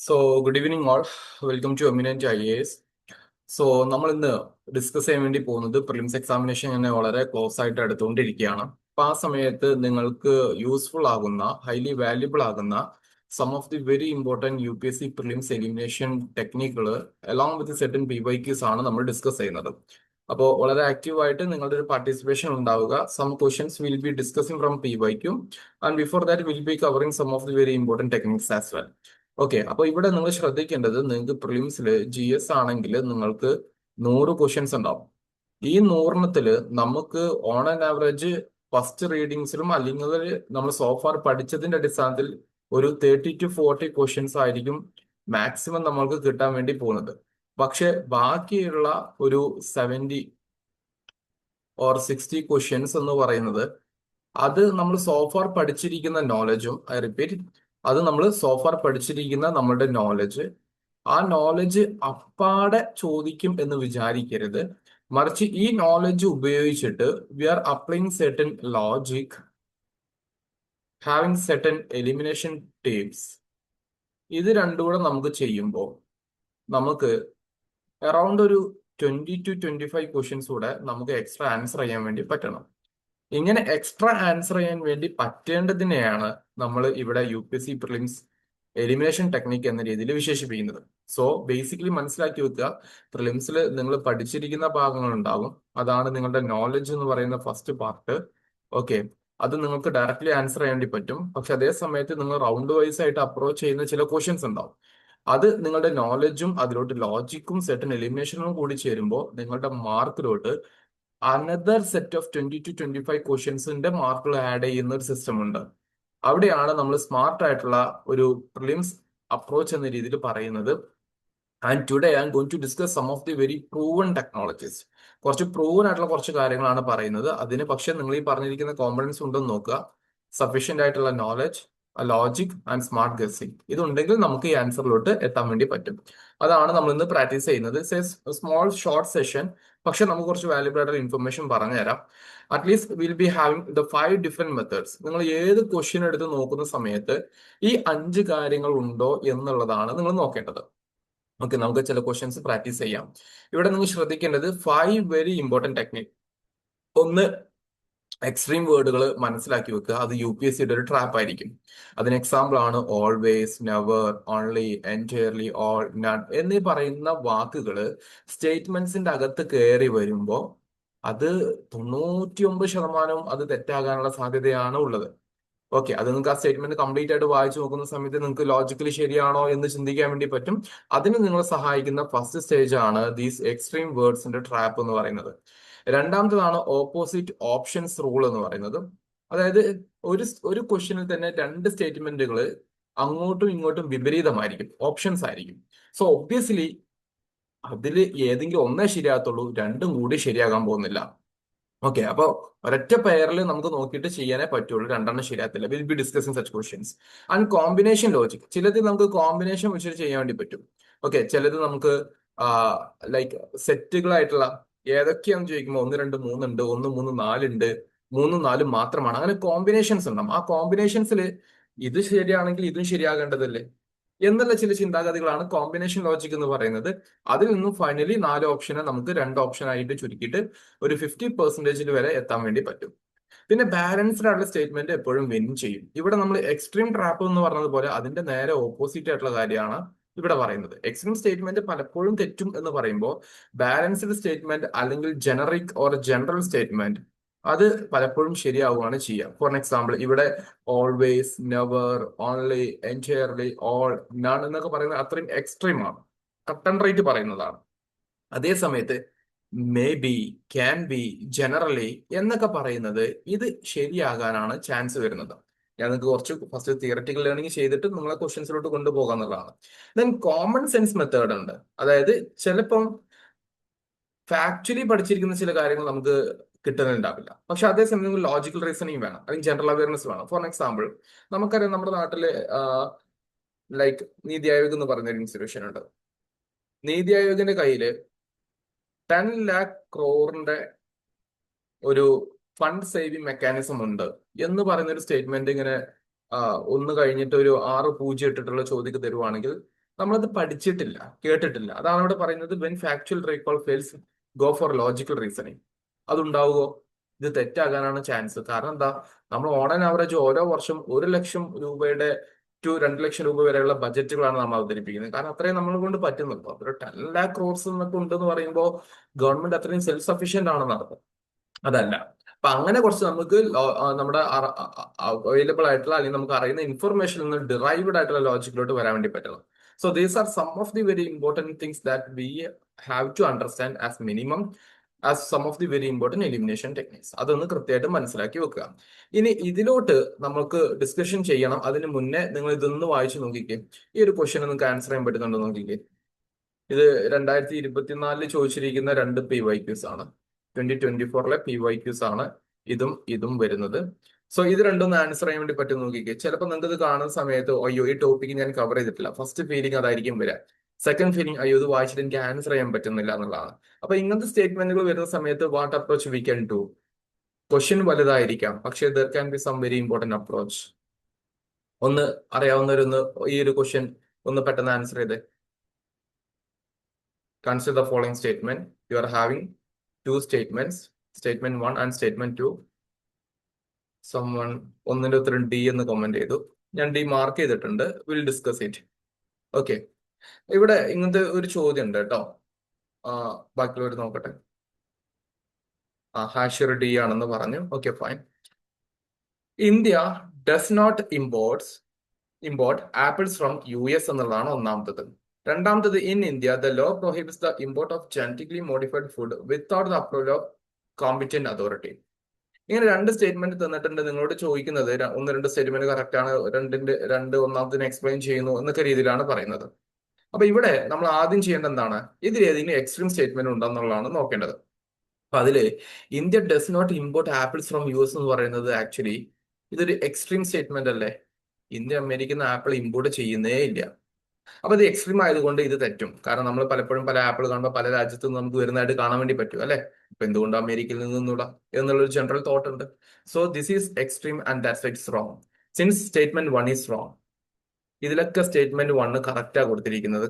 Good evening all. Welcome to Eminent IAS. നമ്മൾ ഇന്ന് discuss ചെയ്യാൻ വേണ്ടി പോകുന്നത് പ്രിലിംസ് എക്സാമിനേഷൻ തന്നെ വളരെ ക്ലോസ് ആയിട്ട് എടുത്തുകൊണ്ടിരിക്കുകയാണ്. അപ്പൊ ആ സമയത്ത് നിങ്ങൾക്ക് യൂസ്ഫുൾ ആകുന്ന, ഹൈലി വാല്യുബിൾ ആകുന്ന some of the very important UPSC prelims elimination ടെക്നിക്കുകൾ അലോങ് വിത്ത് സെർട്ടൻ PYQs ആണ് നമ്മൾ ഡിസ്കസ് ചെയ്യുന്നത്. അപ്പോൾ വളരെ ആക്റ്റീവായിട്ട് നിങ്ങളുടെ ഒരു പാർട്ടിസിപ്പേഷൻ ഉണ്ടാവുക. Some questions will be discussing from PYQ and before that will be covering some of the very important techniques as well. Okay, അപ്പൊ ഇവിടെ നിങ്ങൾ ശ്രദ്ധിക്കേണ്ടത്, നിങ്ങൾക്ക് പ്രിലിംസിൽ GS ആണെങ്കിൽ നിങ്ങൾക്ക് 100 ക്വസ്റ്റ്യൻസ് ഉണ്ടാവും. ഈ 100 നമുക്ക് ഓൺ ആൻ ആവറേജ് ഫസ്റ്റ് റീഡിങ്സിലും അല്ലെങ്കിൽ നമ്മൾ സോഫാർ പഠിച്ചതിന്റെ അടിസ്ഥാനത്തിൽ ഒരു 30 to 40 ക്വസ്റ്റ്യൻസ് ആയിരിക്കും മാക്സിമം നമ്മൾക്ക് കിട്ടാൻ വേണ്ടി പോകുന്നത്. പക്ഷെ ബാക്കിയുള്ള ഒരു 70 or 60 ക്വസ്റ്റ്യൻസ് എന്ന് പറയുന്നത് അത് നമ്മൾ സോഫാർ പഠിച്ചിരിക്കുന്ന നോളജും, ഐ റിപ്പീറ്റ്, അത് നമ്മൾ സോഫാർ പഠിച്ചിരിക്കുന്ന നമ്മളുടെ നോളജ്, ആ നോളജ് അപ്പാടെ ചോദിക്കും എന്ന് വിചാരിക്കരുത്. മറിച്ച് ഈ നോളജ് ഉപയോഗിച്ചിട്ട് we are applying certain logic, having certain elimination tips. ഇത് രണ്ടും കൂടെ നമുക്ക് ചെയ്യുമ്പോൾ നമുക്ക് അറൌണ്ട് ഒരു 20 to 25 ക്വസ്റ്റ്യൻസ് കൂടെ നമുക്ക് എക്സ്ട്രാ ആൻസർ ചെയ്യാൻ വേണ്ടി പറ്റണം. ഇങ്ങനെ എക്സ്ട്രാ ആൻസർ ചെയ്യാൻ വേണ്ടി പറ്റേണ്ടതിനെയാണ് നമ്മൾ ഇവിടെ UPSC പ്രിലിംസ് എലിമിനേഷൻ ടെക്നിക് എന്ന രീതിയിൽ വിശേഷിപ്പിക്കുന്നത്. ബേസിക്കലി മനസ്സിലാക്കി വെക്കുക, പ്രിലിംസിൽ നിങ്ങൾ പഠിച്ചിരിക്കുന്ന ഭാഗങ്ങൾ ഉണ്ടാകും. അതാണ് നിങ്ങളുടെ നോളജ് എന്ന് പറയുന്ന ഫസ്റ്റ് പാർട്ട്. ഓക്കെ, അത് നിങ്ങൾക്ക് ഡയറക്റ്റ്ലി ആൻസർ ചെയ്യാൻ വേണ്ടി പറ്റും. പക്ഷെ അതേ സമയത്ത് നിങ്ങൾ റൗണ്ട് വൈസ് ആയിട്ട് അപ്രോച്ച് ചെയ്യുന്ന ചില ക്വസ്റ്റ്യൻസ് ഉണ്ടാവും. അത് നിങ്ങളുടെ നോളജും അതിലോട്ട് ലോജിക്കും സെർട്ടൻ എലിമിനേഷനും കൂടി ചേരുമ്പോൾ നിങ്ങളുടെ മാർക്കിലോട്ട് അനദർ സെറ്റ് ഓഫ് 20 to 25 ക്വസ്റ്റ്യൻസിന്റെ മാർക്കുകൾ ആഡ് ചെയ്യുന്ന ഒരു സിസ്റ്റം ഉണ്ട്. അവിടെയാണ് നമ്മൾ സ്മാർട്ട് ആയിട്ടുള്ള ഒരു പ്രിലിംസ് അപ്രോച്ച് എന്ന രീതിയിൽ പറയുന്നത്. And today I am going to discuss some of the very proven technologies. കുറച്ച് പ്രൂവൺ ആയിട്ടുള്ള കുറച്ച് കാര്യങ്ങളാണ് പറയുന്നത്. അതിന് പക്ഷെ നിങ്ങൾ ഈ പറഞ്ഞിരിക്കുന്ന കോമ്പണൻസ് ഉണ്ടെന്ന് നോക്കുക. സഫീഷ്യന്റ് ആയിട്ടുള്ള knowledge, logic and smart guessing, ഇതുണ്ടെങ്കിൽ നമുക്ക് ഈ ആൻസറിലോട്ട് എത്താൻ വേണ്ടി പറ്റും. അതാണ് നമ്മൾ ഇന്ന് പ്രാക്ടീസ് ചെയ്യുന്നത്. സ്മോൾ ഷോർട്ട് സെഷൻ, പക്ഷെ നമുക്ക് കുറച്ച് വാല്യുബിൾ ആയിട്ടുള്ള ഇൻഫർമേഷൻ പറഞ്ഞു തരാം. At least will be having the 5 different methods. നിങ്ങൾ ഏത് ക്വസ്റ്റ്യൻ എടുത്ത് നോക്കുന്ന സമയത്ത് ഈ 5 കാര്യങ്ങൾ ഉണ്ടോ എന്നുള്ളതാണ് നിങ്ങൾ നോക്കേണ്ടത്. ഓക്കെ, നമുക്ക് ചില ക്വസ്റ്റ്യൻസ് പ്രാക്ടീസ് ചെയ്യാം. ഇവിടെ നിങ്ങൾ ശ്രദ്ധിക്കേണ്ടത് 5 വെരി ഇമ്പോർട്ടൻറ്റ് ടെക്നിക്. ഒന്ന്, എക്സ്ട്രീം വേർഡുകൾ മനസ്സിലാക്കി വെക്കുക. അത് UPSCയുടെ ഒരു ട്രാപ്പ് ആയിരിക്കും. അതിന് എക്സാമ്പിൾ ആണ് always, never, only, entirely, all, none എന്നീ പറയുന്ന വാക്കുകൾ സ്റ്റേറ്റ്മെന്റ്സിന്റെ അകത്ത് കയറി വരുമ്പോൾ അത് 99% അത് തെറ്റാകാനുള്ള സാധ്യതയാണ് ഉള്ളത്. ഓക്കെ, അത് നിങ്ങൾക്ക് ആ സ്റ്റേറ്റ്മെന്റ് കംപ്ലീറ്റ് ആയിട്ട് വായിച്ചു നോക്കുന്ന സമയത്ത് നിങ്ങൾക്ക് ലോജിക്കലി ശരിയാണോ എന്ന് ചിന്തിക്കാൻ വേണ്ടി പറ്റും. അതിന് നിങ്ങളെ സഹായിക്കുന്ന ഫസ്റ്റ് സ്റ്റേജ് ആണ് ദീസ് എക്സ്ട്രീം വേർഡ്സിന്റെ ട്രാപ്പ് എന്ന് പറയുന്നത്. രണ്ടാമത്തേതാണ് ഓപ്പോസിറ്റ് ഓപ്ഷൻസ് റൂൾ എന്ന് പറയുന്നത്. അതായത് ഒരു ക്വസ്റ്റ്യനിൽ തന്നെ 2 സ്റ്റേറ്റ്മെന്റുകൾ അങ്ങോട്ടും ഇങ്ങോട്ടും വിപരീതമായിരിക്കും, ഓപ്ഷൻസ് ആയിരിക്കും. ഒബ്വിയസ്ലി അതിൽ ഏതെങ്കിലും ഒന്നേ ശരിയാകത്തുള്ളൂ, രണ്ടും കൂടി ശരിയാകാൻ പോകുന്നില്ല. ഓക്കെ, അപ്പോൾ ഒരൊറ്റ പെയറിൽ നമുക്ക് നോക്കിയിട്ട് ചെയ്യാനേ പറ്റുള്ളൂ, രണ്ടെണ്ണം ശരിയാകത്തില്ല. Will be discussing such questions. And combination logic, ചിലത് നമുക്ക് കോമ്പിനേഷൻ വെച്ചിട്ട് ചെയ്യാൻ വേണ്ടി പറ്റും. ഓക്കെ, ചിലത് നമുക്ക് ലൈക്ക് സെറ്റുകളായിട്ടുള്ള ഏതൊക്കെയാണെന്ന് ചോദിക്കുമ്പോൾ 1 2 3 ഉണ്ട്, 1 3 4 ഉണ്ട്, 3 4 മാത്രമാണ്. അങ്ങനെ കോമ്പിനേഷൻസ് ഉണ്ടാവും. ആ കോമ്പിനേഷൻസിൽ ഇത് ശരിയാണെങ്കിൽ ഇതും ശരിയാകേണ്ടതല്ലേ എന്നുള്ള ചില ചിന്താഗതികളാണ് കോമ്പിനേഷൻ ലോജിക് എന്ന് പറയുന്നത്. അതിൽ നിന്നും ഫൈനലി 4 ഓപ്ഷനെ നമുക്ക് 2 ഓപ്ഷൻ ആയിട്ട് ചുരുക്കിയിട്ട് ഒരു 50% വരെ എത്താൻ വേണ്ടി പറ്റും. പിന്നെ ബാലൻസ്ഡ് ആയിട്ടുള്ള സ്റ്റേറ്റ്മെന്റ് എപ്പോഴും വിൻ ചെയ്യും. ഇവിടെ നമ്മൾ എക്സ്ട്രീം ട്രാപ്പ് എന്ന് പറഞ്ഞതുപോലെ അതിന്റെ നേരെ ഓപ്പോസിറ്റ് ആയിട്ടുള്ള കാര്യമാണ് ഇവിടെ പറയുന്നത്. എക്സ്ട്രീം സ്റ്റേറ്റ്മെന്റ് പലപ്പോഴും തെറ്റും എന്ന് പറയുമ്പോൾ ബാലൻസ്ഡ് സ്റ്റേറ്റ്മെന്റ് അല്ലെങ്കിൽ ജനറിക് ഓർ ജനറൽ സ്റ്റേറ്റ്മെന്റ് അത് പലപ്പോഴും ശരിയാവുകയാണ് ചെയ്യുക. ഫോർ എക്സാമ്പിൾ, ഇവിടെ always, never, only, entirely, all, none എന്നൊക്കെ പറയുന്നത് അത്രയും എക്സ്ട്രീം ആണ്, കട്ട് ആൻഡ് റൈറ്റ് പറയുന്നതാണ്. അതേ സമയത്ത് may be, can be, generally എന്നൊക്കെ പറയുന്നത് ഇത് ശരിയാകാനാണ് ചാൻസ് വരുന്നത്. ഞാൻ നിങ്ങൾക്ക് കുറച്ച് ഫസ്റ്റ് തിയററ്റിക്കൽ ലേണിംഗ് ചെയ്തിട്ട് നിങ്ങളെ ക്വസ്റ്റ്യൻസിലോട്ട് കൊണ്ടുപോകാന്നുള്ളതാണ്. ദെൻ കോമൺ സെൻസ് മെത്തേഡ് ഉണ്ട്. അതായത് ചിലപ്പം ഫാക്ച്വലി പഠിച്ചിരിക്കുന്ന ചില കാര്യങ്ങൾ നമുക്ക് കിട്ടുന്നുണ്ടാവില്ല, പക്ഷെ അതേസമയം നിങ്ങൾക്ക് ലോജിക്കൽ റീസണിങ് വേണം, അല്ലെങ്കിൽ ജനറൽ അവയർനെസ് വേണം. ഫോർ എക്സാമ്പിൾ, നമുക്കറിയാം നമ്മുടെ നാട്ടില് ലൈക്ക് നീതി ആയോഗ് എന്ന് പറഞ്ഞൊരു ഇൻസ്റ്റിറ്റ്യൂഷൻ ഉണ്ട്. നീതി ആയോഗിന്റെ കയ്യില് 10 lakh crore ഒരു ഫണ്ട് സേവിങ് മെക്കാനിസം ഉണ്ട് എന്ന് പറയുന്ന ഒരു സ്റ്റേറ്റ്മെന്റ് ഇങ്ങനെ ഒന്ന് കഴിഞ്ഞിട്ട് ഒരു 6 0 ഇട്ടിട്ടുള്ള ചോദ്യക്ക് തരുവാണെങ്കിൽ നമ്മളത് പഠിച്ചിട്ടില്ല, കേട്ടിട്ടില്ല. അതാണ് ഇവിടെ പറയുന്നത് when factual recall fails go for logical reasoning. അതുണ്ടാവുമോ? ഇത് തെറ്റാകാനാണ് ചാൻസ്. കാരണം എന്താ, നമ്മൾ ഓൺ ആൻ ആവറേജ് ഓരോ വർഷം 1 ലക്ഷം രൂപയുടെ ടു 2 ലക്ഷം രൂപ വരെയുള്ള ബജറ്റുകളാണ് നമ്മൾ അവതരിപ്പിക്കുന്നത്. കാരണം അത്രയും നമ്മളെ കൊണ്ട് പറ്റുന്നുള്ളൂ. അപ്പൊ ഒരു 10 lakh crores എന്നൊക്കെ ഉണ്ടെന്ന് പറയുമ്പോൾ ഗവൺമെന്റ് അത്രയും സെൽഫ് സഫീഷ്യന്റ് ആണെന്ന് അർത്ഥം. അതല്ല. അപ്പൊ അങ്ങനെ കുറച്ച് നമുക്ക് നമ്മുടെ അവൈലബിൾ ആയിട്ടുള്ള അല്ലെങ്കിൽ നമുക്ക് അറിയുന്ന ഇൻഫർമേഷനിൽ നിന്ന് ഡിറൈവ്ഡ് ആയിട്ടുള്ള ലോജിക്കിലോട്ട് വരാൻ വേണ്ടി പറ്റണം. So these are some of the very important things that we have to understand as minimum as some of the very important elimination techniques. അതൊന്ന് കൃത്യമായിട്ട് മനസ്സിലാക്കി വെക്കുക. ഇനി ഇതിലോട്ട് നമുക്ക് ഡിസ്കഷൻ ചെയ്യണം. അതിന് മുന്നേ നിങ്ങൾ ഇതൊന്ന് വായിച്ചു നോക്കിക്കേ. ഈ ഒരു ക്വസ്റ്റ്യൻ നിങ്ങൾക്ക് ആൻസർ ചെയ്യാൻ പറ്റുന്നുണ്ടോ നോക്കിക്കേ. ഇത് 2024 ചോദിച്ചിരിക്കുന്ന 2 PYQs ആണ്. 2024 PYQs ആണ് ഇതും വരുന്നത്. സോ ഇത് രണ്ടും ആൻസർ ചെയ്യാൻ വേണ്ടി പറ്റും നോക്കിക്കേ. ചിലപ്പോൾ നിങ്ങൾക്ക് ഇത് കാണുന്ന സമയത്ത് അയ്യോ ഈ ടോപ്പിക്ക് ഞാൻ കവർ ചെയ്തിട്ടില്ല, ഫസ്റ്റ് ഫീലിംഗ് അതായിരിക്കും വരിക. സെക്കൻഡ് ഫീലിംഗ് അയ്യോ ഇത് വായിച്ചിട്ട് എനിക്ക് ആൻസർ ചെയ്യാൻ പറ്റുന്നില്ല എന്നുള്ളതാണ്. അപ്പൊ ഇങ്ങനത്തെ സ്റ്റേറ്റ്മെന്റുകൾ വരുന്ന സമയത്ത് what approach we can do? Question വലുതായിരിക്കാം, പക്ഷേ there can be some very important approach. ഒന്ന് അറിയാവുന്നവരൊന്ന് ഈ ഒരു ക്വസ്റ്റ്യൻ ഒന്ന് പെട്ടെന്ന് ആൻസർ ചെയ്തേ. Consider the following statement. You are having two statements, statement 1 and statement 2. Someone ഒന്നിന്റെ ഉത്തരം ഡി എന്ന് കമന്റ് ചെയ്തു. ഞാൻ ഡി മാർക്ക് ചെയ്തിട്ടുണ്ട്. Will discuss it. ഓക്കെ, ഇവിടെ ഇങ്ങനത്തെ ഒരു ചോദ്യം ഉണ്ട് കേട്ടോ. ബാക്കിയുള്ളവർ നോക്കട്ടെ. ഹാഷിർ ഡി ആണെന്ന് പറഞ്ഞു. Okay, fine. India does not import apples from US എന്നുള്ളതാണ് ഒന്നാമത്തത്. രണ്ടാമത്തത്, in India the law prohibits the import of genetically modified food without the approval of competent authority. ഇങ്ങനെ 2 സ്റ്റേറ്റ്മെന്റ് തന്നിട്ടുണ്ട്. നിങ്ങളോട് ചോദിക്കുന്നത് 1-2 സ്റ്റേറ്റ്മെന്റ് കറക്റ്റ് ആണ്, ഒന്നാമത്തിന് എക്സ്പ്ലെയിൻ ചെയ്യുന്നു എന്നൊക്കെ രീതിയിലാണ് പറയുന്നത്. അപ്പൊ ഇവിടെ നമ്മൾ ആദ്യം ചെയ്യേണ്ടത് എന്താണ്? ഇതിൽ ഏതെങ്കിലും എക്സ്ട്രീം സ്റ്റേറ്റ്മെന്റ് ഉണ്ടെന്നുള്ളതാണ് നോക്കേണ്ടത്. അപ്പൊ അതില് India does not import apples from US എന്ന് പറയുന്നത് ആക്ച്വലി ഇതൊരു എക്സ്ട്രീം സ്റ്റേറ്റ്മെന്റ് അല്ലേ? ഇന്ത്യ അമേരിക്കൻ ആപ്പിൾ ഇമ്പോർട്ട് ചെയ്യുന്നേ ഇല്ല. അപ്പൊ ഇത് എക്സ്ട്രീം ആയതുകൊണ്ട് ഇത് തെറ്റും. കാരണം നമ്മൾ പലപ്പോഴും പല ആപ്പിൾ കാണുമ്പോൾ പല രാജ്യത്തു നിന്ന് നമുക്ക് വരുന്നതായിട്ട് കാണാൻ വേണ്ടി പറ്റും അല്ലെ? അപ്പൊ എന്തുകൊണ്ട് അമേരിക്കയിൽ നിന്നൂടാ എന്നുള്ളൊരു ജനറൽ തോട്ട് ഉണ്ട്. So this is extreme and that's it's wrong. Since statement 1 is wrong. ഇതിലൊക്കെ സ്റ്റേറ്റ്മെന്റ് 1 കറക്റ്റാ കൊടുത്തിരിക്കുന്നത്.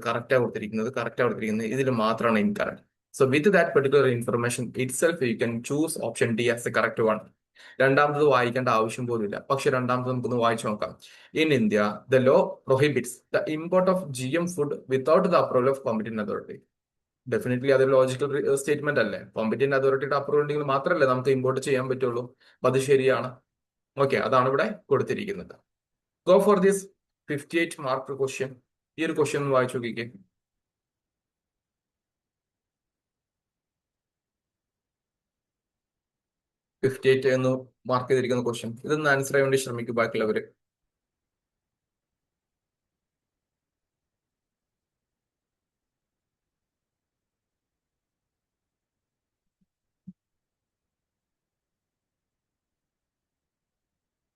ഇതിൽ മാത്രമാണ് incorrect. So with that particular information it self you can choose option D as A correct one. രണ്ടാമത് വായിക്കേണ്ട ആവശ്യം പോലും ഇല്ല. പക്ഷെ രണ്ടാമത് നമുക്കൊന്ന് വായിച്ചു നോക്കാം. In India the law prohibits the import of GM food without the approval of competent authority. Definitely അതൊരു ലോജിക്കൽ സ്റ്റേറ്റ്മെന്റ് അല്ലേ? കോമ്പറ്റന്റ് അതോറിറ്റിയുടെ അപ്രൂവൽ ഉണ്ടെങ്കിൽ മാത്രമല്ലേ നമുക്ക് ഇമ്പോർട്ട് ചെയ്യാൻ പറ്റുള്ളൂ. അപ്പൊ അത് ശരിയാണ്. ഓക്കെ, അതാണ് ഇവിടെ കൊടുത്തിരിക്കുന്നത്. Go for this 58 mark question. ഈ ഒരു ക്വസ്റ്റ്യൻ ഒന്ന് വായിച്ചു നോക്കിക്കേ. 58 എന്ന് മാർക്ക് ചെയ്തിരിക്കുന്ന ക്വസ്റ്റ്യൻ. ഇതൊന്ന് ആൻസർ ചെയ്യാൻ വേണ്ടി ശ്രമിക്കും ബാക്കിയുള്ളവര്.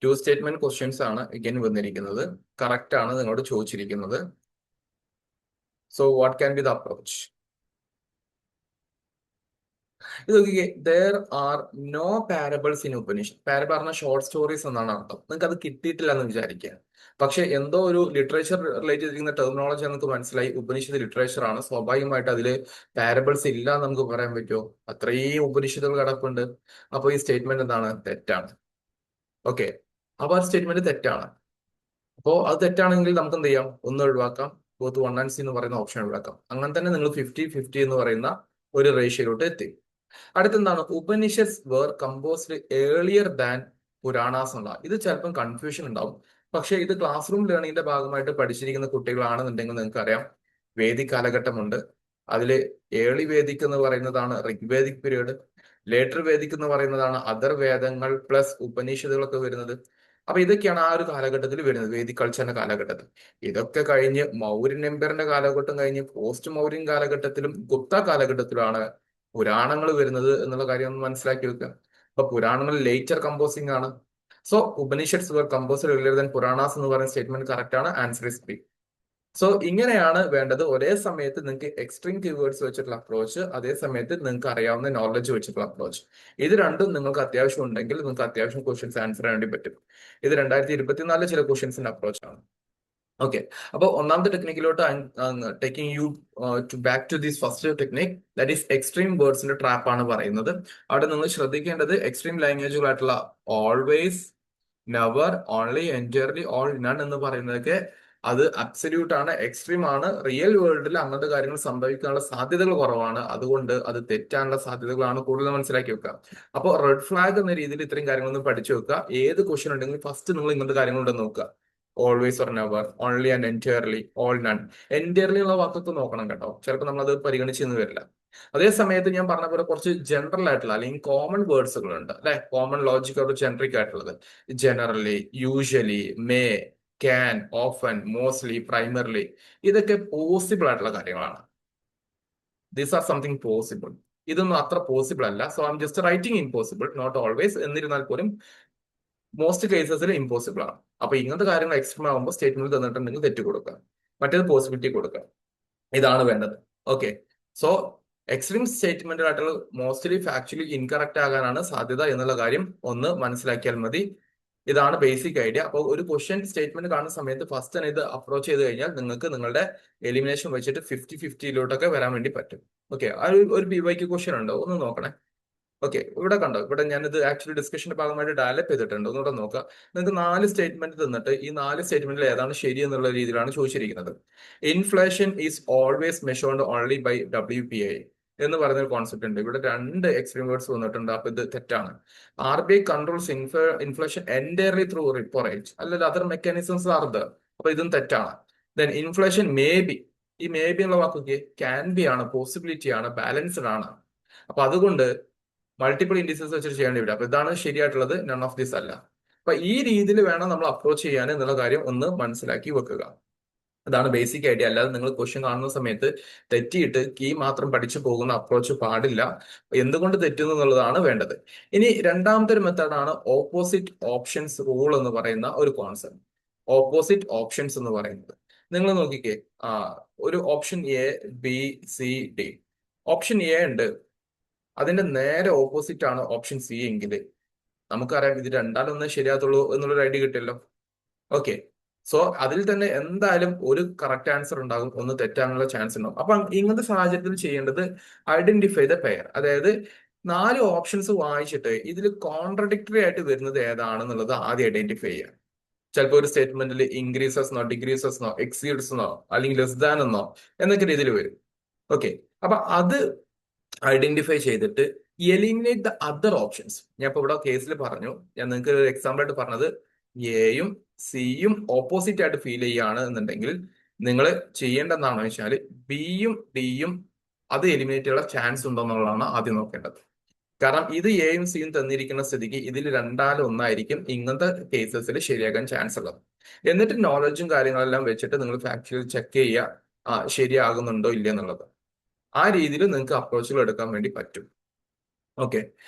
ടു സ്റ്റേറ്റ്മെന്റ് ക്വസ്റ്റ്യൻസ് ആണ് again വന്നിരിക്കുന്നത്. കറക്റ്റ് ആണ് നിങ്ങളോട് ചോദിച്ചിരിക്കുന്നത്. So what can be the approach? ഇത് നോക്കിക്കേ. There are no parables in Upanishad. Parable പറഞ്ഞ ഷോർട്ട് സ്റ്റോറീസ് എന്നാണ് അർത്ഥം. നിങ്ങൾക്ക് അത് കിട്ടിയിട്ടില്ല എന്ന് വിചാരിക്കുക. പക്ഷെ എന്തോ ഒരു ലിറ്ററേച്ചർ റിലേറ്റ് ചെയ്തിരിക്കുന്ന ടെർമിനോളജി നമുക്ക് മനസ്സിലായി. ഉപനിഷത്ത് ലിറ്ററേച്ചർ ആണ്. സ്വാഭാവികമായിട്ട് അതില് പാരബിൾസ് ഇല്ല എന്ന് നമുക്ക് പറയാൻ പറ്റുമോ? അത്രയും ഉപനിഷത്തുകൾ കിടപ്പുണ്ട്. അപ്പൊ ഈ സ്റ്റേറ്റ്മെന്റ് എന്താണ്? തെറ്റാണ്. ഓക്കെ, അപ്പൊ ആ സ്റ്റേറ്റ്മെന്റ് തെറ്റാണ്. അപ്പോ അത് തെറ്റാണെങ്കിൽ നമുക്ക് എന്ത് ചെയ്യാം? ഒന്ന് ഒഴിവാക്കാം. ബോത്ത് 1 and C എന്ന് പറയുന്ന ഓപ്ഷൻ ഒഴിവാക്കാം. അങ്ങനെ തന്നെ നിങ്ങൾ 50-50 എന്ന് പറയുന്ന ഒരു റേഷ്യോയിലോട്ട് എത്തി. അടുത്തെന്താണ്? Upanishads were composed earlier than Puranas എന്നുള്ള. ഇത് ചിലപ്പം കൺഫ്യൂഷൻ ഉണ്ടാവും. പക്ഷെ ഇത് ക്ലാസ് റൂം ലേണിംഗിന്റെ ഭാഗമായിട്ട് പഠിച്ചിരിക്കുന്ന കുട്ടികളാണെന്നുണ്ടെങ്കിൽ നിങ്ങൾക്ക് അറിയാം വേദിക് കാലഘട്ടമുണ്ട്. അതിൽ ഏർലി വേദിക് എന്ന് പറയുന്നതാണ് ഋഗ്വേദിക് പീരീഡ്. ലേറ്റർ വേദിക് എന്ന് പറയുന്നതാണ് അതർ വേദങ്ങൾ പ്ലസ് ഉപനിഷത്തുകളൊക്കെ വരുന്നത്. അപ്പൊ ഇതൊക്കെയാണ് ആ ഒരു കാലഘട്ടത്തിൽ വരുന്നത്, വേദിക് കൾച്ചറിന്റെ കാലഘട്ടത്തിൽ. ഇതൊക്കെ കഴിഞ്ഞ് മൗര്യൻ എംപയറിന്റെ കാലഘട്ടം കഴിഞ്ഞ് പോസ്റ്റ് മൗര്യൻ കാലഘട്ടത്തിലും ഗുപ്ത കാലഘട്ടത്തിലുമാണ് പുരാണങ്ങൾ വരുന്നത് എന്നുള്ള കാര്യം ഒന്ന് മനസ്സിലാക്കി വെക്കുക. അപ്പൊ പുരാണങ്ങൾ ലേറ്റർ കമ്പോസിംഗ് ആണ്. സോ ഉപനിഷത്സ് വർ കമ്പോസ്ഡ് ഏർലിയർ ദാൻ പുരാണാസ് എന്ന് പറയുന്ന സ്റ്റേറ്റ്മെന്റ് കറക്റ്റ് ആണ്. Answer is B. സോ ഇങ്ങനെയാണ് വേണ്ടത്. ഒരേ സമയത്ത് നിങ്ങൾക്ക് എക്സ്ട്രീം കീവേഡ്സ് വെച്ചിട്ടുള്ള അപ്രോച്ച്, അതേ സമയത്ത് നിങ്ങൾക്ക് അറിയാവുന്ന നോളജ് വെച്ചിട്ടുള്ള അപ്രോച്ച്. ഇത് രണ്ടും നിങ്ങൾക്ക് അത്യാവശ്യം ഉണ്ടെങ്കിൽ നിങ്ങൾക്ക് അത്യാവശ്യം ക്വസ്റ്റ്യൻസ് ആൻസർ ചെയ്യാൻ വേണ്ടി പറ്റും. ഇത് 2024 ചില ക്വസ്റ്റ്യൻസിന്റെ അപ്രോച്ച് ആണ്. ഓക്കെ. അപ്പൊ ഒന്നാമത്തെ ടെക്നിക്കിലോട്ട് taking you to back to this first technique, that is extreme വേർഡ്സിന്റെ ട്രാപ്പ് ആണ് പറയുന്നത്. അവിടെ നിങ്ങൾ ശ്രദ്ധിക്കേണ്ടത് എക്സ്ട്രീം ലാംഗ്വേജുകളായിട്ടുള്ള always, never, only, entirely, all, none എന്ന് പറയുന്നതൊക്കെ അത് അബ്സല്യൂട്ട് ആണ്, എക്സ്ട്രീം ആണ്. റിയൽ വേൾഡിൽ അങ്ങനത്തെ കാര്യങ്ങൾ സംഭവിക്കാനുള്ള സാധ്യതകൾ കുറവാണ്. അതുകൊണ്ട് അത് തെറ്റാനുള്ള സാധ്യതകളാണ് കൂടുതൽ മനസ്സിലാക്കി വെക്കുക. അപ്പോൾ റെഡ് ഫ്ലാഗ് എന്ന രീതിയിൽ ഇത്രയും കാര്യങ്ങളൊന്നും പഠിച്ചു വെക്കുക. ഏത് ക്വസ്റ്റ്യൻ ഉണ്ടെങ്കിലും ഫസ്റ്റ് നിങ്ങൾ ഇങ്ങനത്തെ കാര്യങ്ങളുണ്ടെന്ന് നോക്കുക. Always or never, only and entirely, all, none. Entirely ഉള്ള വാക്കൊക്കെ നോക്കണം കേട്ടോ, ചിലപ്പോൾ നമ്മളത് പരിഗണിച്ചെന്ന് വരില്ല. അതേ സമയത്ത് ഞാൻ പറഞ്ഞ പോലെ കുറച്ച് ജനറൽ ആയിട്ടുള്ള അല്ലെങ്കിൽ കോമൺ വേർഡ്സുകൾ ഉണ്ട് അല്ലെ, കോമൺ ലോജിക് ഒരു ജനറിക് ആയിട്ടുള്ളത്. Generally, usually, may, can, often, mostly, primarily, ഇതൊക്കെ പോസിബിൾ ആയിട്ടുള്ള കാര്യങ്ങളാണ്. These are something possible. ഇതൊന്നും അത്ര പോസിബിൾ അല്ല. So I am just writing impossible, not always. എന്നിരുന്നാൽ പോലും മോസ്റ്റ് കേസസിൽ ഇമ്പോസിബിൾ ആണ്. അപ്പൊ ഇങ്ങനത്തെ കാര്യങ്ങൾ എക്സ്ട്രീം ആകുമ്പോൾ സ്റ്റേറ്റ്മെന്റ് തന്നിട്ടുണ്ടെങ്കിൽ തെറ്റ് കൊടുക്കുക, മറ്റേത് പോസിബിലിറ്റി കൊടുക്കുക. ഇതാണ് വേണ്ടത്. ഓക്കെ. സോ എക്സ്ട്രീം സ്റ്റേറ്റ്മെന്റുമായിട്ടുള്ള മോസ്റ്റ്ലി ഫാക്ച്വലി ഇൻകറക്റ്റ് ആകാനാണ് സാധ്യത എന്നുള്ള കാര്യം ഒന്ന് മനസ്സിലാക്കിയാൽ മതി. ഇതാണ് ബേസിക് ഐഡിയ. അപ്പോൾ ഒരു ക്വസ്റ്റ്യൻ സ്റ്റേറ്റ്മെന്റ് കാണുന്ന സമയത്ത് ഫസ്റ്റ് തന്നെ ഇത് അപ്രോച്ച് ചെയ്ത് കഴിഞ്ഞാൽ നിങ്ങൾക്ക് നിങ്ങളുടെ എലിമിനേഷൻ വെച്ചിട്ട് 50-50 വരാൻ വേണ്ടി പറ്റും. ഓക്കെ. ആ ഒരു BYQ ക്വസ്റ്റ്യൻ ഉണ്ടോ, ഒന്ന് നോക്കണേ. ഓക്കെ. ഇവിടെ കണ്ടോ, ഇവിടെ ഞാനിത് ആക്ച്വലി ഡിസ്കഷന്റെ ഭാഗമായിട്ട് ഡെവലപ്പ് ചെയ്തിട്ടുണ്ട്, ഒന്നുകൂടെ നോക്കാം. നിങ്ങൾക്ക് 4 സ്റ്റേറ്റ്മെന്റ് തന്നിട്ട് ഈ 4 സ്റ്റേറ്റ്മെന്റിൽ ഏതാണ് ശരി എന്നുള്ള രീതിയിലാണ് ചോദിച്ചിരിക്കുന്നത്. Inflation is always measured only by WPI എന്ന് പറയുന്ന ഒരു കോൺസെപ്റ്റ് ഉണ്ട്. ഇവിടെ 2 എക്സ്ട്രീം വേർഡ്സ് വന്നിട്ടുണ്ട്. അപ്പൊ ഇത് തെറ്റാണ്. RBI controls inflation entirely through repo rate, അല്ലെങ്കിൽ അതർ മെക്കാനിസംസ് ആർ ദർ. അപ്പൊ ഇതും തെറ്റാണ്. ദെൻ ഇൻഫ്ലേഷൻ മേ ബി, ഈ മേ ബി എന്നുള്ള വാക്കൊക്കെ ക്യാൻ ബി ആണ്, പോസിബിലിറ്റി ആണ്, ബാലൻസ്ഡ് ആണ്. അപ്പൊ അതുകൊണ്ട് മൾട്ടിപ്പിൾ ഇൻഡിസസ് വെച്ചിട്ട് ചെയ്യേണ്ടി വരും. അപ്പൊ ഇതാണ് ശരിയായിട്ടുള്ളത്, നൺ ഓഫ് ദിസ് അല്ല. അപ്പൊ ഈ രീതിയിൽ വേണം നമ്മൾ അപ്രോച്ച് ചെയ്യാൻ എന്നുള്ള കാര്യം ഒന്ന് മനസ്സിലാക്കി വെക്കുക. അതാണ് ബേസിക് ഐഡിയ. അല്ലാതെ നിങ്ങൾ ക്വസ്റ്റ്യൻ കാണുന്ന സമയത്ത് തെറ്റിയിട്ട് കീ മാത്രം പഠിച്ചു പോകുന്ന അപ്രോച്ച് പാടില്ല. എന്തുകൊണ്ട് തെറ്റുന്നു എന്നുള്ളതാണ് വേണ്ടത്. ഇനി രണ്ടാമത്തെ ഒരു മെത്തേഡാണ് ഓപ്പോസിറ്റ് ഓപ്ഷൻസ് റൂൾ എന്ന് പറയുന്ന ഒരു കോൺസെപ്റ്റ്. ഓപ്പോസിറ്റ് ഓപ്ഷൻസ് എന്ന് പറയുന്നത്, നിങ്ങൾ നോക്കിക്കേ. ആ ഒരു option A, B, C, D. Option A ഉണ്ട്, അതിന്റെ നേരെ ഓപ്പോസിറ്റ് ആണ് ഓപ്ഷൻ സി എങ്കിൽ നമുക്കറിയാം ഇത് രണ്ടാലൊന്നേ ശരിയാത്തുള്ളൂ എന്നുള്ളൊരു ഐഡിയ കിട്ടിയല്ലോ. ഓക്കെ. സോ അതിൽ തന്നെ എന്തായാലും ഒരു കറക്റ്റ് ആൻസർ ഉണ്ടാകും, ഒന്ന് തെറ്റാനുള്ള ചാൻസ് ഉണ്ടാകും. അപ്പൊ ഇങ്ങനത്തെ സാഹചര്യത്തിൽ ചെയ്യേണ്ടത് ഐഡന്റിഫൈ ദ പെയർ. അതായത് 4 ഓപ്ഷൻസ് വായിച്ചിട്ട് ഇതിൽ കോൺട്രഡിക്ടറി ആയിട്ട് വരുന്നത് ഏതാണെന്നുള്ളത് ആദ്യം ഐഡന്റിഫൈ ചെയ്യാം. ചിലപ്പോൾ ഒരു സ്റ്റേറ്റ്മെന്റിൽ ഇൻക്രീസസ് എന്നോ, ഡിക്രീസസ് എന്നോ, എക്സീഡ്സ് എന്നോ, അല്ലെങ്കിൽ ലെസ് ദാൻ എന്നോ എന്നൊക്കെ രീതിയിൽ വരും. ഓക്കെ. അപ്പൊ അത് ഐഡന്റിഫൈ ചെയ്തിട്ട് എലിമിനേറ്റ് ദ അതർ ഓപ്ഷൻസ്. ഞാൻ ഇപ്പൊ ഇവിടെ കേസിൽ പറഞ്ഞു, ഞാൻ നിങ്ങൾക്ക് ഒരു എക്സാമ്പിൾ ആയിട്ട് പറഞ്ഞത് എയും സിയും ഓപ്പോസിറ്റ് ആയിട്ട് ഫീൽ ചെയ്യുകയാണ് എന്നുണ്ടെങ്കിൽ നിങ്ങൾ ചെയ്യേണ്ടതെന്നാണെന്ന് വെച്ചാൽ ബിയും ഡിയും അത് എലിമിനേറ്റ് ചെയ്യാനുള്ള ചാൻസ് ഉണ്ടോ എന്നുള്ളതാണ് ആദ്യം നോക്കേണ്ടത്. കാരണം ഇത് എയും സിയും തന്നിരിക്കുന്ന സ്ഥിതിക്ക് ഇതിൽ രണ്ടാലൊന്നായിരിക്കും ഇങ്ങനത്തെ കേസസിൽ ശരിയാക്കാൻ ചാൻസ് ഉള്ളത്. എന്നിട്ട് നോളജും കാര്യങ്ങളെല്ലാം വെച്ചിട്ട് നിങ്ങൾ ഫാക്ച്വലി ചെക്ക് ചെയ്യുക, ശരിയാകുന്നുണ്ടോ ഇല്ല എന്നുള്ളത്. ആ രീതിയിൽ നിങ്ങൾക്ക് അപ്രോച്ചുകൾ എടുക്കാൻ വേണ്ടി പറ്റും. ഓക്കെ.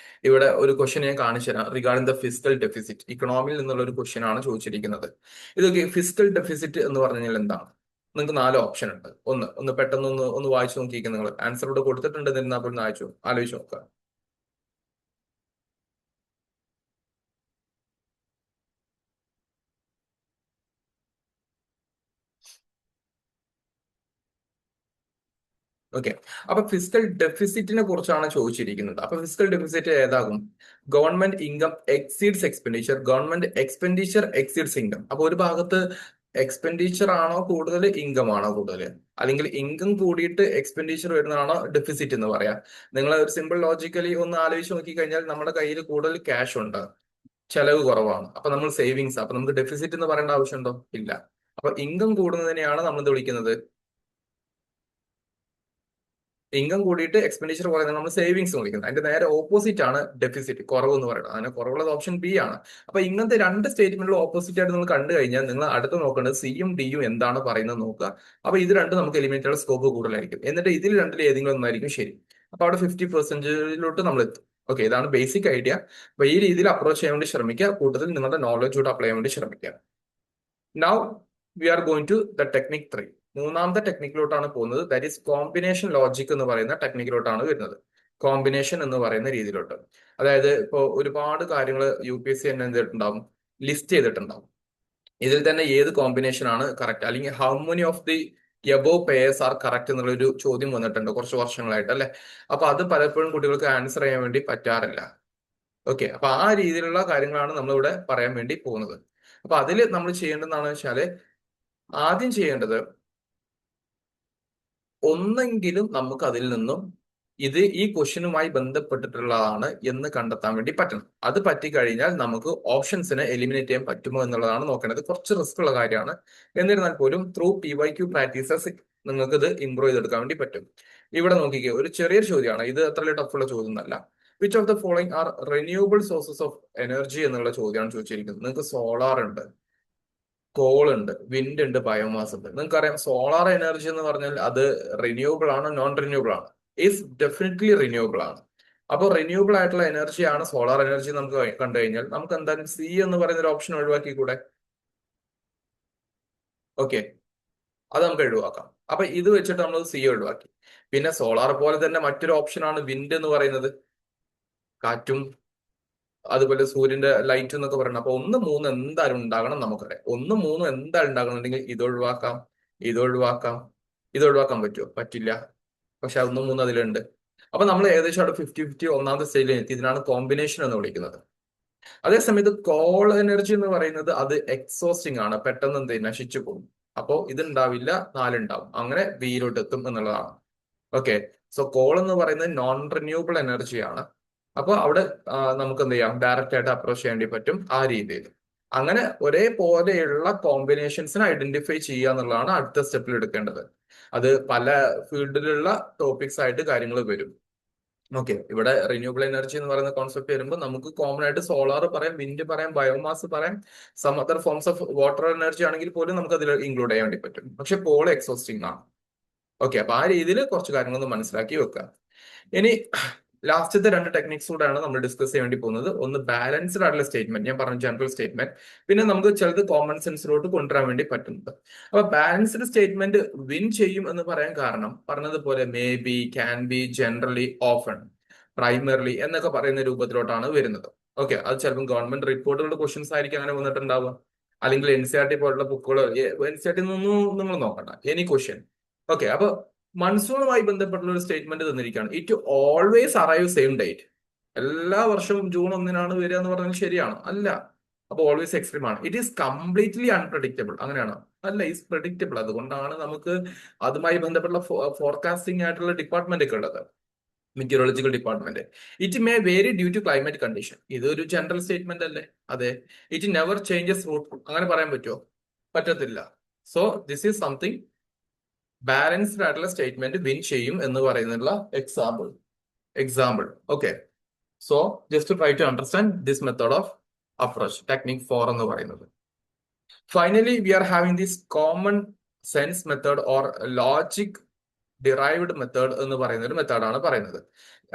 ഇവിടെ ഒരു ക്വസ്റ്റ്യൻ ഞാൻ കാണിച്ചു തരാം. റിഗാർഡിംഗ് ദ ഫിസിക്കൽ ഡെഫിസിറ്റ്, ഇക്കണോമിയിൽ നിന്നുള്ള ഒരു ക്വസ്റ്റ്യൻ ആണ് ചോദിച്ചിരിക്കുന്നത്. ഇതൊക്കെ ഫിസിക്കൽ ഡെഫിസിറ്റ് എന്ന് പറഞ്ഞു കഴിഞ്ഞാൽ എന്താണ്? നിങ്ങൾക്ക് 4 ഓപ്ഷൻ ഉണ്ട്. ഒന്ന് പെട്ടെന്ന് ഒന്ന് വായിച്ചു നോക്കിയിരിക്കും. നിങ്ങൾ ആൻസർ ഇവിടെ കൊടുത്തിട്ടുണ്ട്, എന്നിരുന്നാൽ പോലും ആലോചിച്ച് നോക്കുക. ഓക്കെ. അപ്പൊ ഫിസിക്കൽ ഡെഫിസിറ്റിനെ കുറിച്ചാണ് ചോദിച്ചിരിക്കുന്നത്. അപ്പൊ ഫിസിക്കൽ ഡെഫിസിറ്റ് ഏതാകും? Government income exceeds expenditure, government expenditure exceeds income. അപ്പൊ ഒരു ഭാഗത്ത് എക്സ്പെൻഡിച്ചർ ആണോ കൂടുതൽ, ഇൻകം ആണോ കൂടുതൽ, അല്ലെങ്കിൽ ഇൻകം കൂടിയിട്ട് എക്സ്പെൻഡിച്ചർ വരുന്നതാണോ ഡെഫിസിറ്റ് എന്ന് പറയാം. നിങ്ങൾ ഒരു സിമ്പിൾ ലോജിക്കലി ഒന്ന് ആലോചിച്ച് നോക്കി കഴിഞ്ഞാൽ നമ്മുടെ കയ്യിൽ കൂടുതൽ ക്യാഷ് ഉണ്ട്, ചെലവ് കുറവാണ്. അപ്പൊ നമ്മൾ സേവിങ്സ്, അപ്പൊ നമുക്ക് ഡെഫിസിറ്റ് എന്ന് പറയേണ്ട ആവശ്യമുണ്ടോ? ഇല്ല. അപ്പൊ ഇൻകം കൂടുന്നതിനെയാണ് നമ്മൾ എന്ത് വിളിക്കുന്നത്? ഇൻകം കൂടിയിട്ട് എക്സ്പെൻഡിച്ചർ കുറയുന്നത് നമ്മൾ സേവിങ്സ് വിളിക്കുന്നത്. അതിന്റെ നേരെ ഓപ്പോസിറ്റ് ആണ് ഡെഫിസിറ്റ്, കുറവ് എന്ന് പറയുന്നത്. അതിന് കുറവുള്ളത് ഓപ്ഷൻ ബി ആണ്. അപ്പൊ ഇങ്ങനത്തെ 2 സ്റ്റേറ്റ്മെന്റിൽ ഓപ്പോസിറ്റ് ആയിട്ട് നിങ്ങൾ കണ്ടു കഴിഞ്ഞാൽ നിങ്ങൾ അടുത്ത് നോക്കേണ്ടത് സിയും ഡിയും എന്താണ് പറയുന്നത് നോക്കുക. അപ്പൊ ഇത് രണ്ടും നമുക്ക് എലിമിനേറ്റ് ചെയ്യാനുള്ള സ്കോപ്പ് കൂടുതലായിരിക്കും. എന്നിട്ട് ഇതിൽ രണ്ടിൽ ഏതെങ്കിലും ഒന്നായിരിക്കും ശരി. അപ്പൊ അവിടെ 50% നമ്മൾ എത്തും. ഓക്കെ. ഇതാണ് ബേസിക് ഐഡിയ. അപ്പൊ ഈ രീതിയിൽ അപ്രോച്ച് ചെയ്യാൻ വേണ്ടി ശ്രമിക്കുക. കൂട്ടത്തിൽ നിങ്ങളുടെ നോളജ് കൂടെ അപ്ലൈ ചെയ്യാൻ വേണ്ടി ശ്രമിക്കുക. Now we are going to the technique 3. മൂന്നാമത്തെ ടെക്നിക്കിലോട്ടാണ് പോകുന്നത്. ദാറ്റ് ഈസ് കോമ്പിനേഷൻ ലോജിക് എന്ന് പറയുന്ന ടെക്നിക്കിലോട്ടാണ് വരുന്നത്. കോമ്പിനേഷൻ എന്ന് പറയുന്ന രീതിയിലോട്ട്. അതായത് ഇപ്പോൾ ഒരുപാട് കാര്യങ്ങൾ UPSC തന്നെ എന്ത് ചെയ്തിട്ടുണ്ടാവും, ലിസ്റ്റ് ചെയ്തിട്ടുണ്ടാവും. ഇതിൽ തന്നെ ഏത് കോമ്പിനേഷൻ ആണ് കറക്റ്റ്, അല്ലെങ്കിൽ how many of the above payers are correct എന്നുള്ളൊരു ചോദ്യം വന്നിട്ടുണ്ട് കുറച്ച് വർഷങ്ങളായിട്ട് അല്ലെ. അപ്പൊ അത് പലപ്പോഴും കുട്ടികൾക്ക് ആൻസർ ചെയ്യാൻ വേണ്ടി പറ്റാറില്ല. ഓക്കെ, അപ്പൊ ആ രീതിയിലുള്ള കാര്യങ്ങളാണ് നമ്മളിവിടെ പറയാൻ വേണ്ടി പോകുന്നത്. അപ്പൊ അതിൽ നമ്മൾ ചെയ്യേണ്ടതെന്ന് വെച്ചാല്, ആദ്യം ചെയ്യേണ്ടത് ഒന്നെങ്കിലും നമുക്ക് അതിൽ നിന്നും ഇത് ഈ ക്വസ്റ്റ്യനുമായി ബന്ധപ്പെട്ടിട്ടുള്ളതാണ് എന്ന് കണ്ടെത്താൻ വേണ്ടി പറ്റണം. അത് പറ്റിക്കഴിഞ്ഞാൽ നമുക്ക് ഓപ്ഷൻസിനെ എലിമിനേറ്റ് ചെയ്യാൻ പറ്റുമോ എന്നുള്ളതാണ് നോക്കേണ്ടത്. കുറച്ച് റിസ്ക് ഉള്ള കാര്യമാണ്. എന്നിരുന്നാൽ പോലും ത്രൂ PYQ പ്രാക്ടീസസ് നിങ്ങൾക്ക് ഇത് ഇംപ്രൂവ് ചെയ്തെടുക്കാൻ വേണ്ടി പറ്റും. ഇവിടെ നോക്കിക്കേ, ഒരു ചെറിയൊരു ചോദ്യമാണ് ഇത്, അത്ര ടഫുള്ള ചോദ്യം ഒന്നല്ല. Which of the following are renewable sources of energy എന്നുള്ള ചോദ്യമാണ് ചോദിച്ചിരിക്കുന്നത്. നിങ്ങൾക്ക് സോളാർ ഉണ്ട്, കോൾ ഉണ്ട്, വിൻഡ് ഉണ്ട്, ബയോമാസ് ഉണ്ട്. നിങ്ങൾക്കറിയാം സോളാർ എനർജി എന്ന് പറഞ്ഞാൽ അത് റിന്യൂവബിൾ ആണ്, നോൺ റിന്യൂവബിൾ ആണ്? ഈസ് ഡെഫിനറ്റ്ലി റിന്യൂവബിൾ ആണ്. അപ്പോൾ റിന്യൂവബിൾ ആയിട്ടുള്ള എനർജിയാണ് സോളാർ എനർജി. നമുക്ക് കണ്ടു കഴിഞ്ഞാൽ നമുക്ക് എന്തായാലും സി എന്ന് പറയുന്ന ഒരു ഓപ്ഷൻ ഒഴിവാക്കി കൂടെ? ഓക്കെ, അത് നമുക്ക് ഒഴിവാക്കാം. അപ്പൊ ഇത് വെച്ചിട്ട് നമ്മൾ സി ഒഴിവാക്കി. പിന്നെ സോളാർ പോലെ തന്നെ മറ്റൊരു ഓപ്ഷനാണ് വിൻഡ് എന്ന് പറയുന്നത്, കാറ്റും അതുപോലെ സൂര്യന്റെ ലൈറ്റ് എന്നൊക്കെ പറയുന്നത്. അപ്പൊ 1, 3 എന്തായാലും ഉണ്ടാകണം നമുക്കറിയാം. 1, 3 എന്തായാലും ഉണ്ടാകണമെന്നുണ്ടെങ്കിൽ ഇത് ഒഴിവാക്കാം, ഇത് ഒഴിവാക്കാം. ഇത് ഒഴിവാക്കാൻ പറ്റുമോ? പറ്റില്ല. പക്ഷെ 1, 3 അതിലുണ്ട്. അപ്പൊ നമ്മൾ ഏകദേശം അവിടെ 50-50 ഒന്നാമത്തെ സ്റ്റേജിൽ എത്തി. ഇതിനാണ് കോമ്പിനേഷൻ എന്ന് വിളിക്കുന്നത്. അതേസമയത്ത് കോൾ എനർജി എന്ന് പറയുന്നത് അത് എക്സോസ്റ്റിംഗ് ആണ്, പെട്ടെന്ന് എന്ത് നശിച്ചു പോകും. അപ്പോ ഇത് ഉണ്ടാവില്ല, 4 ഉണ്ടാവും. അങ്ങനെ ബിയിലോട്ട് എത്തും എന്നുള്ളതാണ്. ഓക്കെ, സോ കോൾ എന്ന് പറയുന്നത് നോൺ റിന്യൂവബിൾ എനർജിയാണ്. അപ്പൊ അവിടെ നമുക്ക് എന്ത് ചെയ്യാം, ഡയറക്റ്റ് ആയിട്ട് അപ്രോച്ച് ചെയ്യേണ്ടി പറ്റും ആ രീതിയിൽ. അങ്ങനെ ഒരേപോലെയുള്ള കോമ്പിനേഷൻസിനെ ഐഡന്റിഫൈ ചെയ്യുക എന്നുള്ളതാണ് അടുത്ത സ്റ്റെപ്പിൽ എടുക്കേണ്ടത്. അത് പല ഫീൽഡിലുള്ള ടോപ്പിക്സ് ആയിട്ട് കാര്യങ്ങൾ വരും. ഓക്കെ, ഇവിടെ റിന്യൂവബിൾ എനർജി എന്ന് പറയുന്ന കോൺസെപ്റ്റ് വരുമ്പോൾ നമുക്ക് കോമൺ ആയിട്ട് സോളാർ പറയാം, വിൻഡ് പറയാം, ബയോമാസ് പറയാം, some other forms of water energy ആണെങ്കിൽ പോലും നമുക്ക് അതിൽ ഇൻക്ലൂഡ് ചെയ്യാൻ വേണ്ടി പറ്റും. പക്ഷെ പോൾ എക്സോസ്റ്റിംഗ് ആണ്. ഓക്കെ, അപ്പൊ ആ രീതിയിൽ കുറച്ച് കാര്യങ്ങളൊന്ന് മനസ്സിലാക്കി വെക്കുക. ഇനി ലാസ്റ്റത്തെ 2 ടെക്നിക്സ് കൂടെയാണ് നമ്മൾ ഡിസ്കസ് ചെയ്യാൻ വേണ്ടി പോകുന്നത്. ഒന്ന് ബാലൻസ്ഡ് ആയിട്ടുള്ള സ്റ്റേറ്റ്മെന്റ്, ഞാൻ പറഞ്ഞ ജനറൽ സ്റ്റേറ്റ്മെന്റ്. പിന്നെ നമുക്ക് ചിലത് കോമൺ സെൻസിലോട്ട് കൊണ്ടുവരാൻ വേണ്ടി പറ്റുന്നത്. അപ്പൊ ബാലൻസ്ഡ് സ്റ്റേറ്റ്മെന്റ് വിൻ ചെയ്യും എന്ന് പറയാൻ കാരണം, പറഞ്ഞതുപോലെ may be, can be, generally, often, primarily എന്നൊക്കെ പറയുന്ന രൂപത്തിലോട്ടാണ് വരുന്നത്. ഓക്കെ, അത് ചിലപ്പോൾ ഗവൺമെന്റ് റിപ്പോർട്ടുകളുടെ ക്വസ്റ്റ്യൻസ് ആയിരിക്കും അങ്ങനെ വന്നിട്ടുണ്ടാവുക, അല്ലെങ്കിൽ NCERT പോലുള്ള ബുക്കുകളോ, NCERT നിന്നൊന്നും നിങ്ങൾ നോക്കണ്ട, എനി ക്വസ്റ്റ്യൻ. ഓക്കെ, അപ്പൊ മൺസൂണുമായി ബന്ധപ്പെട്ടുള്ള ഒരു സ്റ്റേറ്റ്മെന്റ് തന്നിരിക്കുകയാണ്. It always arrive same date. എല്ലാ വർഷവും ജൂൺ 1-നാണ് വരിക എന്ന് പറഞ്ഞാൽ ശരിയാണ്? അല്ല. അപ്പൊ ഓൾവേസ് എക്സ്ട്രീം ആണ്. It is completely unpredictable. അങ്ങനെയാണോ? അല്ല, ഈസ് പ്രഡിക്റ്റബിൾ. അതുകൊണ്ടാണ് നമുക്ക് അതുമായി ബന്ധപ്പെട്ടുള്ള ഫോർകാസ്റ്റിംഗ് ആയിട്ടുള്ള ഡിപ്പാർട്ട്മെന്റ് ഒക്കെ ഉള്ളത്, meteorological department. It may vary due to climate condition. ഇതൊരു ജനറൽ സ്റ്റേറ്റ്മെന്റ് അല്ലേ? അതെ. It never changes route. അങ്ങനെ പറയാൻ പറ്റുമോ? പറ്റത്തില്ല. So this is something balanced ആയിട്ടുള്ള സ്റ്റേറ്റ്മെന്റ് വിൻ ചെയ്യും എന്ന് പറയുന്നുള്ള example. Okay, so just try to understand this method of approach, technique 4 എന്ന് പറയുന്നത്. Finally we are having this common sense method or logic derived method എന്ന് പറയുന്ന ഒരു മെത്തേഡാണ് പറയുന്നത്.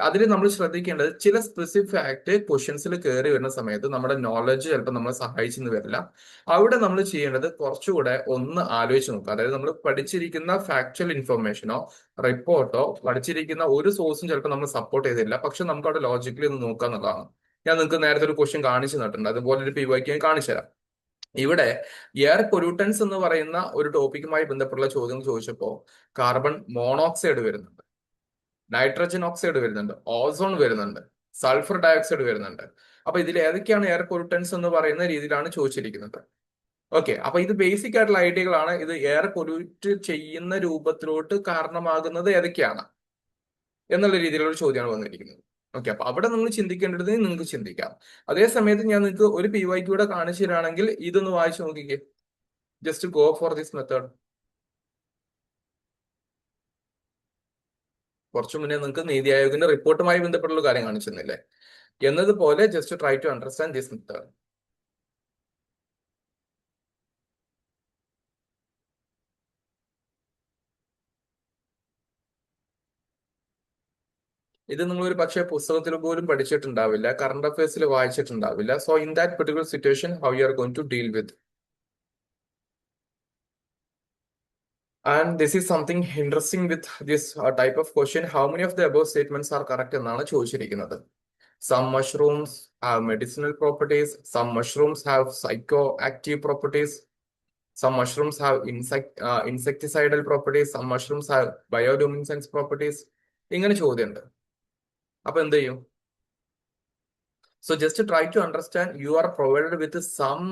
അതിൽ നമ്മൾ ശ്രദ്ധിക്കേണ്ടത്, ചില സ്പെസിഫിക് ആയിട്ട് ക്വസ്റ്റ്യൻസിൽ കയറി വരുന്ന സമയത്ത് നമ്മുടെ നോളജ് ചിലപ്പോൾ നമ്മളെ സഹായിച്ചെന്ന് വരില്ല. അവിടെ നമ്മൾ ചെയ്യേണ്ടത് കുറച്ചുകൂടെ ഒന്ന് ആലോചിച്ച് നോക്കുക. അതായത് നമ്മൾ പഠിച്ചിരിക്കുന്ന ഫാക്ച്വൽ ഇൻഫർമേഷനോ റിപ്പോർട്ടോ പഠിച്ചിരിക്കുന്ന ഒരു സോഴ്സും ചിലപ്പോൾ നമ്മൾ സപ്പോർട്ട് ചെയ്തില്ല, പക്ഷെ നമുക്ക് അവിടെ ലോജിക്കലി ഒന്ന് നോക്കുക എന്നുള്ളതാണ്. ഞാൻ നിങ്ങൾക്ക് നേരത്തെ ഒരു ക്വസ്റ്റ്യൻ കാണിച്ചു തന്നിട്ടുണ്ട്, അതുപോലെ ഒരു PYQ ഞാൻ കാണിച്ചു തരാം. ഇവിടെ എയർ പൊല്യൂട്ടൻസ് എന്ന് പറയുന്ന ഒരു ടോപ്പിക്കുമായി ബന്ധപ്പെട്ടുള്ള ചോദ്യം ചോദിച്ചപ്പോൾ കാർബൺ മോണോക്സൈഡ് വരുന്നുണ്ട്, നൈട്രജൻ ഓക്സൈഡ് വരുന്നുണ്ട്, ഓസോൺ വരുന്നുണ്ട്, സൾഫർ ഡയോക്സൈഡ് വരുന്നുണ്ട്. അപ്പൊ ഇതിൽ ഏതൊക്കെയാണ് എയർ പൊല്യൂട്ടൻസ് എന്ന് പറയുന്ന രീതിയിലാണ് ചോദിച്ചിരിക്കുന്നത്. ഓക്കെ, അപ്പൊ ഇത് ബേസിക് ആയിട്ടുള്ള ഐഡിയകളാണ്. ഇത് എയർ പൊല്യൂട്ട് ചെയ്യുന്ന രൂപത്തിലോട്ട് കാരണമാകുന്നത് ഏതൊക്കെയാണ് എന്നുള്ള രീതിയിലുള്ള ഒരു ചോദ്യമാണ് വന്നിരിക്കുന്നത്. ഓക്കെ, അപ്പൊ അവിടെ നിങ്ങൾ ചിന്തിക്കേണ്ടത് നിങ്ങൾക്ക് ചിന്തിക്കാം. അതേ സമയത്ത് ഞാൻ നിങ്ങൾക്ക് ഒരു PYQ കൂടെ കാണിച്ചു തരാണെങ്കിൽ ഇതൊന്ന് വായിച്ചു നോക്കിക്കേ. Just go for this method. കുറച്ചു മുന്നേ നിങ്ങൾക്ക് നീതി ആയോഗിന്റെ റിപ്പോർട്ടുമായി ബന്ധപ്പെട്ടുള്ള കാര്യം കാണിച്ചിരുന്നില്ലേ? എന്നതുപോലെ just try to understand this method. ഇത് നിങ്ങൾ ഒരു പക്ഷേ പുസ്തകത്തിൽ പോലും പഠിച്ചിട്ടുണ്ടാവില്ല, കറണ്ട് അഫയേഴ്സിൽ വായിച്ചിട്ടുണ്ടാവില്ല. So in that particular situation how you are going to deal with. And this is something interesting with this type of question. How many of the above statements are correct എന്നാണ് ചോദിച്ചിരിക്കുന്നത്. Some mushrooms have medicinal properties. Some mushrooms have psychoactive properties. Some mushrooms have insecticidal properties, some mushrooms have bioluminescence properties. ഇങ്ങനെ ചോദ്യമുണ്ട്. അപ്പൊ എന്ത് ചെയ്യും? So just to try to understand, you are provided with some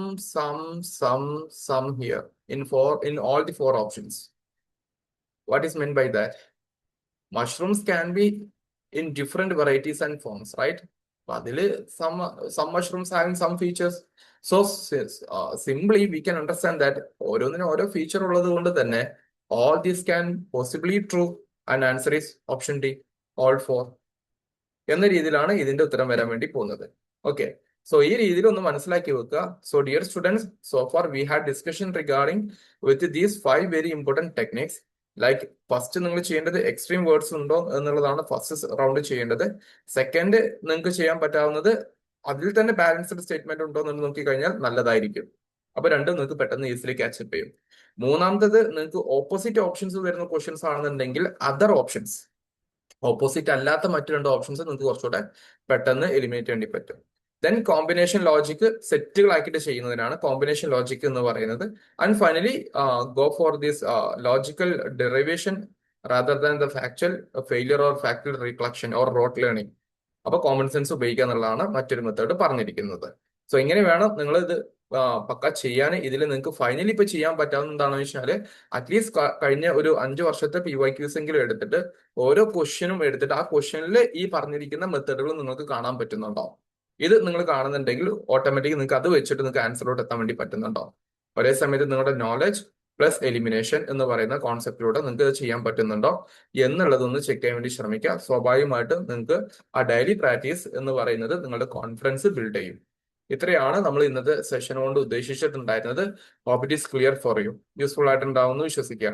here in all the four options. What is meant by that? Mushrooms can be in different varieties and forms, right? അതില് some mushrooms having some features. So simply we can understand that ഓരോന്നിനും ഓരോ feature ഉള്ളത് കൊണ്ട് തന്നെ all these can possibly true, and answer is option D, all four. എന്ന രീതിയിലാണ് ഇതിന്റെ ഉത്തരം വരാൻ വേണ്ടി പോകുന്നത്. ഓക്കെ, സോ ഈ രീതിയിൽ ഒന്ന് മനസ്സിലാക്കി വെക്കുക. So dear students, so far we had discussion regarding with these 5 very important techniques. Like first നിങ്ങൾ ചെയ്യേണ്ടത് എക്സ്ട്രീം വേർഡ്സ് ഉണ്ടോ എന്നുള്ളതാണ് ഫസ്റ്റ് റൗണ്ട് ചെയ്യേണ്ടത്. സെക്കൻഡ്, നിങ്ങൾക്ക് ചെയ്യാൻ പറ്റാവുന്നത് അതിൽ തന്നെ ബാലൻസ്ഡ് സ്റ്റേറ്റ്മെന്റ് ഉണ്ടോ എന്ന് നോക്കി കഴിഞ്ഞാൽ നല്ലതായിരിക്കും. അപ്പൊ രണ്ടും നിങ്ങൾക്ക് പെട്ടെന്ന് ഈസിലി ക്യാച്ചപ്പ് ചെയ്യും. മൂന്നാമത്തത്, നിങ്ങൾക്ക് ഓപ്പോസിറ്റ് ഓപ്ഷൻസ് വരുന്ന ക്വസ്റ്റ്യൻസ് ആണെന്നുണ്ടെങ്കിൽ അതർ ഓപ്ഷൻസ്, ഓപ്പോസിറ്റ് അല്ലാത്ത മറ്റു രണ്ട് ഓപ്ഷൻസ് നിങ്ങൾക്ക് കുറച്ചുകൂടെ പെട്ടെന്ന് എലിമിനേറ്റ് ചെയ്യേണ്ടി പറ്റും. ദെൻ കോമ്പിനേഷൻ ലോജിക് സെറ്റുകളാക്കിയിട്ട് ചെയ്യുന്നതിനാണ് കോമ്പിനേഷൻ ലോജിക് എന്ന് പറയുന്നത്. And finally go for this logical derivation rather than the factual failure or factual recollection or rote learning. അപ്പൊ കോമൺ സെൻസ് ഉപയോഗിക്കുക എന്നുള്ളതാണ് മറ്റൊരു മെത്തേഡ് പറഞ്ഞിരിക്കുന്നത്. സോ ഇങ്ങനെ വേണം നിങ്ങൾ ഇത് പക്ക ചെയ്യാൻ. ഇതിൽ നിങ്ങൾക്ക് ഫൈനലി ഇപ്പൊ ചെയ്യാൻ പറ്റാവുന്ന എന്താണെന്ന് വെച്ചാല് അറ്റ്ലീസ്റ്റ് കഴിഞ്ഞ ഒരു 5 വർഷത്തെ PYQs എങ്കിലും എടുത്തിട്ട് ഓരോ ക്വസ്റ്റ്യനും എടുത്തിട്ട് ആ ക്വസ്റ്റ്യനിൽ ഈ പറഞ്ഞിരിക്കുന്ന മെത്തേഡുകൾ നിങ്ങൾക്ക് കാണാൻ പറ്റുന്നുണ്ടോ? ഇത് നിങ്ങൾ കാണുന്നുണ്ടെങ്കിൽ ഓട്ടോമാറ്റിക് നിങ്ങൾക്ക് അത് വെച്ചിട്ട് നിങ്ങൾക്ക് ആൻസറിലോട്ട് എത്താൻ വേണ്ടി പറ്റുന്നുണ്ടോ? ഒരേ സമയത്ത് നിങ്ങളുടെ നോളജ് പ്ലസ് എലിമിനേഷൻ എന്ന് പറയുന്ന കോൺസെപ്റ്റിലൂടെ നിങ്ങൾക്ക് ഇത് ചെയ്യാൻ പറ്റുന്നുണ്ടോ എന്നുള്ളതൊന്ന് ചെക്ക് ചെയ്യാൻ വേണ്ടി ശ്രമിക്കുക. സ്വാഭാവികമായിട്ടും നിങ്ങൾക്ക് ആ ഡെയിലി പ്രാക്ടീസ് എന്ന് പറയുന്നത് നിങ്ങളുടെ കോൺഫിഡൻസ് ബിൽഡ് ചെയ്യും. ഇത്രയാണ് നമ്മൾ ഇന്നത്തെ സെഷൻ കൊണ്ട് ഉദ്ദേശിച്ചിട്ടുണ്ടായിരുന്നത്. Hope it is clear for you. Useful ആയിട്ടുണ്ടാവുമെന്ന് വിശ്വസിക്കുകയാണ്.